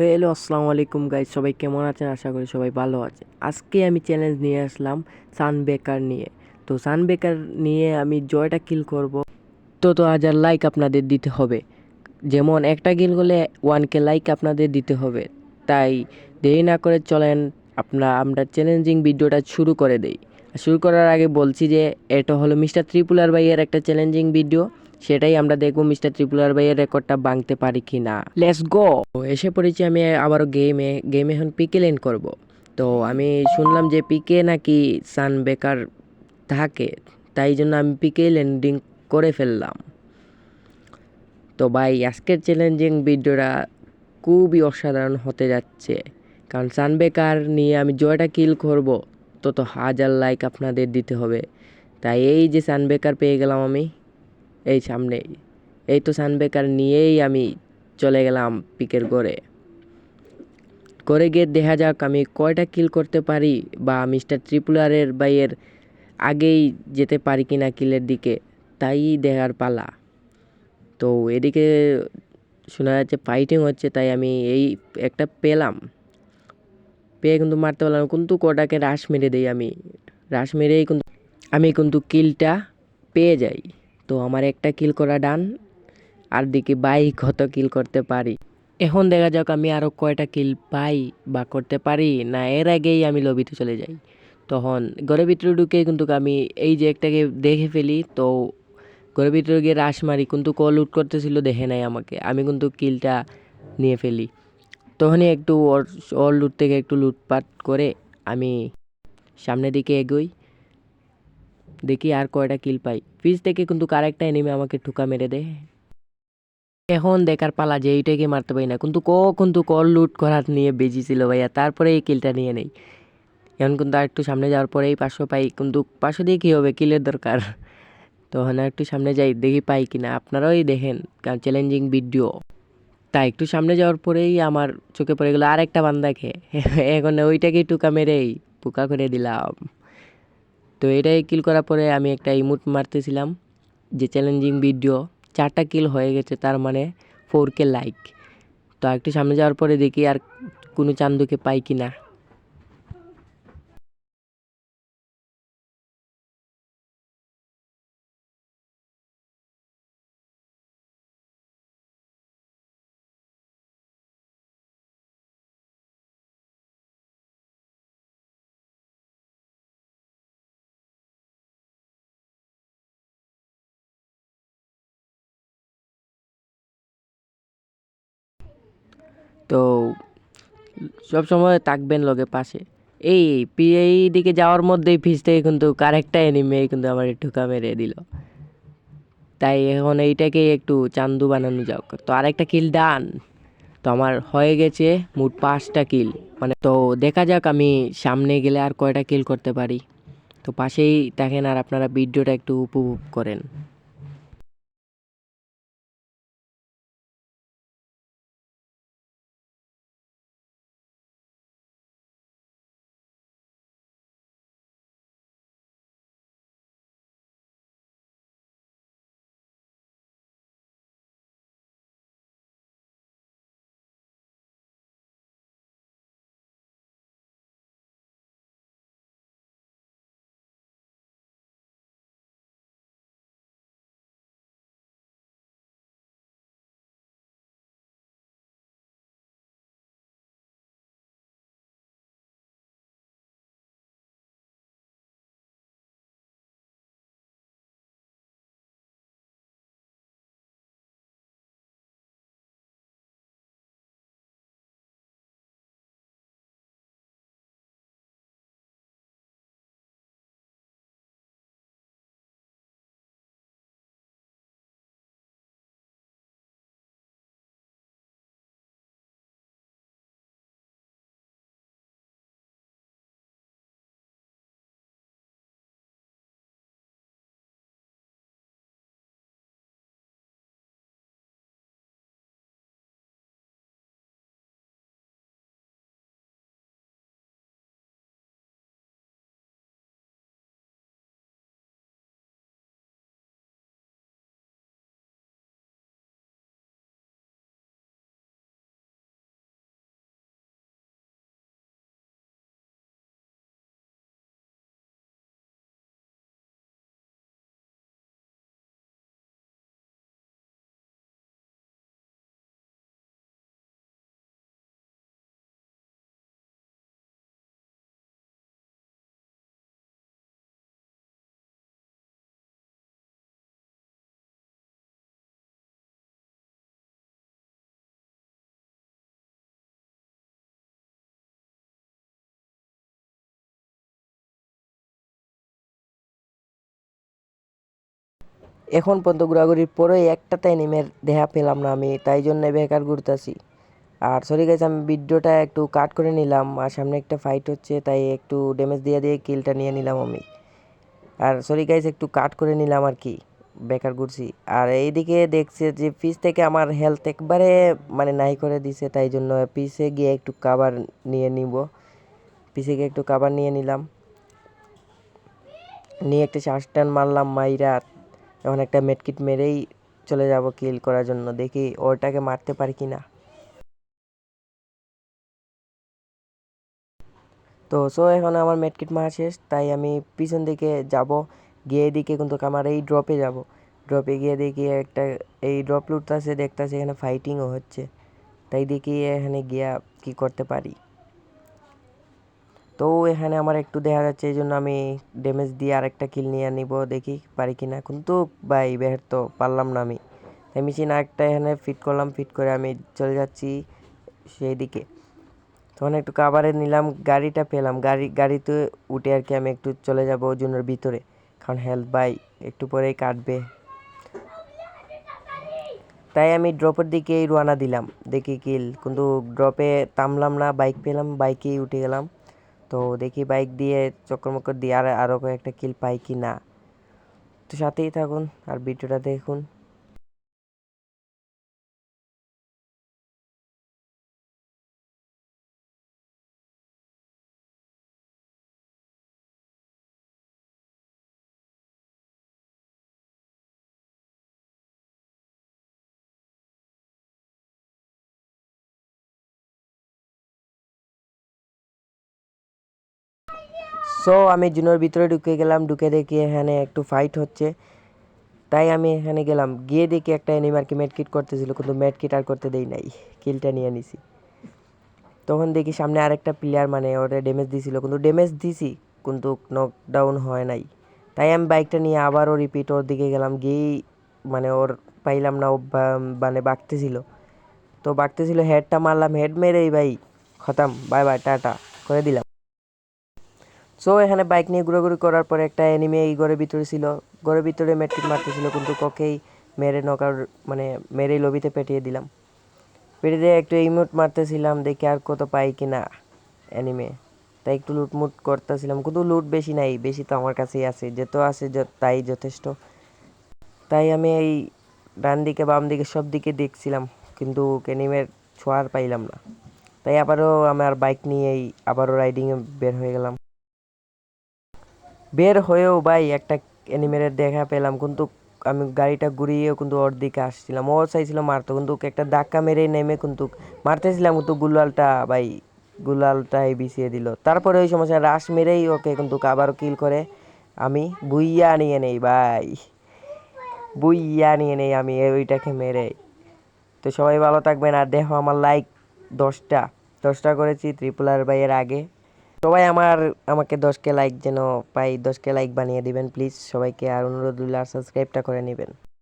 Hello, আসসালামু আলাইকুম guys, সবাই কেমন আছেন? আশা করি সবাই ভালো আছে। আজকে আমি চ্যালেঞ্জ নিয়ে আসলাম সানবেকার নিয়ে। তো সানবেকার নিয়ে আমি জয়টা কিল করব। তো 1000 লাইক আপনাদের দিতে হবে। যেমন একটা কিল করলে 1K লাইক আপনাদের দিতে হবে। তাই দেরি না করে চলেন আমরা চ্যালেঞ্জিং ভিডিওটা শুরু করে দেই। শুরু করার আগে বলছি যে এটা হলো মিস্টার ত্রিপুলার ভাইয়ের একটা চ্যালেঞ্জিং ভিডিও। সেটাই আমরা দেখবো মিস্টার ত্রিপুলার ভাইয়ের রেকর্ডটা ভাঙতে পারি কি না। Let's go. এসে পড়েছি আমি আবারও গেমে এখন পিকে লেন করব। তো আমি শুনলাম যে পিকে নাকি সান বেকার থাকে, তাই জন্য আমি পিকে ল্যান্ডিং করে ফেললাম। তো ভাই, আজকের চ্যালেঞ্জিং ভিডিওটা খুবই অসাধারণ হতে যাচ্ছে, কারণ সানবেকার নিয়ে আমি জয়টা কিল করব। তো 1000 লাইক আপনাদের দিতে হবে। তাই এই যে সানবেকার পেয়ে গেলাম আমি, এই সামনে। এই তো সানবেকার নিয়েই আমি চলে গেলাম পিকের করে গিয়ে দেখা যাক আমি কয়টা কিল করতে পারি, বা মিস্টার ত্রিপুলারের বাইয়ের আগেই যেতে পারি কিনা কিলের দিকে, তাই দেখার পালা। তো এদিকে শোনা যাচ্ছে ফাইটিং হচ্ছে, তাই আমি এই একটা পেয়ে কিন্তু মারতে পারলাম, কিন্তু কোটাকে রাশ মেরে দেই আমি। রাশ মেরেই কিন্তু আমি কিলটা পেয়ে যাই। তো আমার একটা কিল করা ডান। আর দিকে বাই কত কিল করতে পারি। এখন দেখা যাক আমি আরও কয়টা কিল পাই বা করতে পারি না, এর আগেই আমি লবিতে চলে যাই। তখন ঘরের ভিতরে ঢুকে কিন্তু আমি এই যে একটাকে দেখে ফেলি। তো ঘরের ভিতরে গিয়ে রাশ মারি, কিন্তু কল লুট করতেছিল, দেখে নাই আমাকে। আমি কিন্তু কিলটা নিয়ে ফেলি। তখনই একটু ওর লুট থেকে একটু লুটপাট করে আমি সামনের দিকে এগোই, দেখি আর কয়টা কিল পাই। পিছ থেকে কিন্তু আরেকটা এনিমি আমাকে ঠুকা মেরে দেয়। এখন দেখার পালা যে এইটাকে মারতে পারি না, কিন্তু কল লুট করার নিয়ে বেজি ছিল ভাইয়া, তারপরে এই কিলটা নিয়ে নেই। এখন কিন্তু আর একটু সামনে যাওয়ার পরেই 500 পাই, কিন্তু 500 দিয়ে কী হবে, কিলের দরকার। তখন আর একটু সামনে যাই, দেখি পাই কিনা। আপনারাই দেখেন, কারণ চ্যালেঞ্জিং ভিডিও। তাই একটু সামনে যাওয়ার পরেই আমার চোখে পড়ে গেলো আরেকটা বান্দাকে। এখন ওইটাকেই টুকা মেরেই পোকা করে দিলাম। তো এটাই কিল করার পরে আমি একটা ইমোট মারতেছিলাম, যে চ্যালেঞ্জিং ভিডিও 4টা কিল হয়ে গেছে, তার মানে 4K লাইক। তো একটু সামনে যাওয়ার পরে দেখি আর কোনো চান্দুকে পাই কিনা। তো সব সময় থাকবেন লগে পাশে। এই দিকে যাওয়ার মধ্যেই পিছ থেকে কিন্তু আরেকটা এনিমি কিন্তু আমার ঠুকা মেরে দিল। তাই এখন এইটাকেই একটু চান্দু বানানো যাক। তো আরেকটা কিল ডান। তো আমার হয়ে গেছে মোট 5টা কিল। মানে তো দেখা যাক আমি সামনে গেলে আর কয়টা কিল করতে পারি। তো পাশেই দেখেন আর আপনারা ভিডিওটা একটু উপভোগ করেন। এখন পর্যন্ত ঘোরাঘুরির পরে একটাতে এনিমের দেখা পেলাম না আমি, তাই জন্য বেকার ঘুরতাছি। আর সরি গাইস, আমি ভিডিওটা একটু কাট করে নিলাম, আর সামনে একটা ফাইট হচ্ছে তাই একটু ড্যামেজ দিয়ে দিয়ে কিলটা নিয়ে নিলাম আমি। আর সরি গাইস, একটু কাট করে নিলাম আর কি, বেকার ঘুরছি। আর এইদিকে দেখছে যে পিস থেকে আমার হেলথ একবারে মানে নাই করে দিছে, তাই জন্য পিছে গিয়ে একটু কাভার নিয়ে নিব। পিছে গিয়ে একটু কাভার নিয়ে নিলাম, নিয়ে একটা শ্বাস টান মারলাম মাইরা। এখন একটা মেডকিট মেরেই চলে যাব কিল করার জন্য, দেখি ওটাকে মারতে পারি কি না। তো সো এখন আমার মেডকিট মারা শেষ, তাই আমি পিছন দিকে যাব। গিয়ে দিকে কিন্তু আমার এই ড্রপে যাব। ড্রপে গিয়ে দেখি একটা এই ড্রপ লুটতেছে, দেখতেছে এখানে ফাইটিংও হচ্ছে, তাই দেখি এখানে গিয়া কি করতে পারি। তো এখানে আমার একটু দেখা যাচ্ছে, এই জন্য আমি ড্যামেজ দিয়ে আরেকটা কিল নিয়ে নিব, দেখি পারি কি না। কিন্তু ভাই বের তো পারলাম না আমি, তাই মেশিন আরেকটা এখানে ফিট করলাম, ফিট করে আমি চলে যাচ্ছি সেই দিকে। তখন একটু কাভারে নিলাম, গাড়িটা পেলাম, গাড়িতে উঠে আর কি আমি একটু চলে যাব জুনের ভিতরে, কারণ হেলথ বাই একটু পরেই কাটবে। তাই আমি ড্রপের দিকেই রওনা দিলাম, দেখি কিল, কিন্তু ড্রপে থামলাম না, বাইক পেলাম, বাইকেই উঠে গেলাম। তো দেখি বাইক দিয়ে চক্কর মক্কর দিয়ে আরও কয়েকটা কিল পাই কি না। তো সাথেই থাকুন আর ভিডিওটা দেখুন। সো আমি জুনের ভিতরে ঢুকে গেলাম, ঢুকে দেখি এখানে একটু ফাইট হচ্ছে, তাই আমি এখানে গেলাম, গিয়ে দেখি একটা অ্যানিমারকে মেডকিট করতেছিল, কিন্তু মেডকিট আর করতে দেই নাই, কিলটা নিয়ে নিছি। তখন দেখি সামনে আরেকটা প্লেয়ার, মানে ওরে ড্যামেজ দিছিল, কিন্তু ড্যামেজ দিছি কিন্তু নকডাউন হয় নাই। তাই আমি বাইকটা নিয়ে আবারও রিপিট ওর দিকে গেলাম, গিয়েই মানে ওর পাইলাম না, ও মানে বাগতেছিল। তো বাগতেছিল, হেডটা মারলাম, হেড মেরেই ভাই খতম, বাই বাই টাটা করে দিলাম। সো এখানে বাইক নিয়ে ঘোরাঘুরি করার পরে একটা এনিমি এই ঘরের ভিতরে ছিল, ঘরের ভিতরে মেট্রিক মারতেছিল, কিন্তু ওকেই মেরে নকার মানে মেরেই লবিতে পেটিয়ে দিলাম। পেটে দিয়ে একটু ইমোট মারতেছিলাম, দেখি আর কত পাই কিনা অ্যানিমে, তাই একটু লুটমুট করতেছিলাম, কিন্তু লুট বেশি নাই, বেশি তো আমার কাছেই আছে, যেত আছে তাই যথেষ্ট। তাই আমি এই ডান দিকে বাম দিকে সব দিকে দেখছিলাম, কিন্তু অ্যানিমের ছোঁয়ার পাইলাম না। তাই আবারও আমার বাইক নিয়েই আবারও রাইডিংয়ে বের হয়ে গেলাম। বের হয়েও ভাই একটা অ্যানিমেলের দেখা পেলাম, কিন্তু আমি গাড়িটা ঘুরিয়েও কিন্তু ওর দিকে আসছিলাম, ও চাইছিল মারতো, কিন্তু একটা ধাক্কা মেরে নেমে কিন্তু মারতেছিলাম, কিন্তু গুলালটা ভাই গুলালটাই বিছিয়ে দিল। তারপরে ওই সমস্যা রাশ মেরেই ওকে কিন্তু আবারও কিল করে আমি বুইয়া নিয়ে নেই ভাই, বুইয়া নিয়ে নেই আমি ওইটাকে মেরে। তো সবাই ভালো থাকবেন, আর দেখো আমার লাইক 10টা করেছি ত্রিপুলার ভাইয়ের আগে। সবাই আমাকে 10K লাইক যেন পাই, 10K লাইক বানিয়ে দিবেন প্লিজ সবাইকে, আর অনুরোধ রইল আর সাবস্ক্রাইবটা করে নেবেন।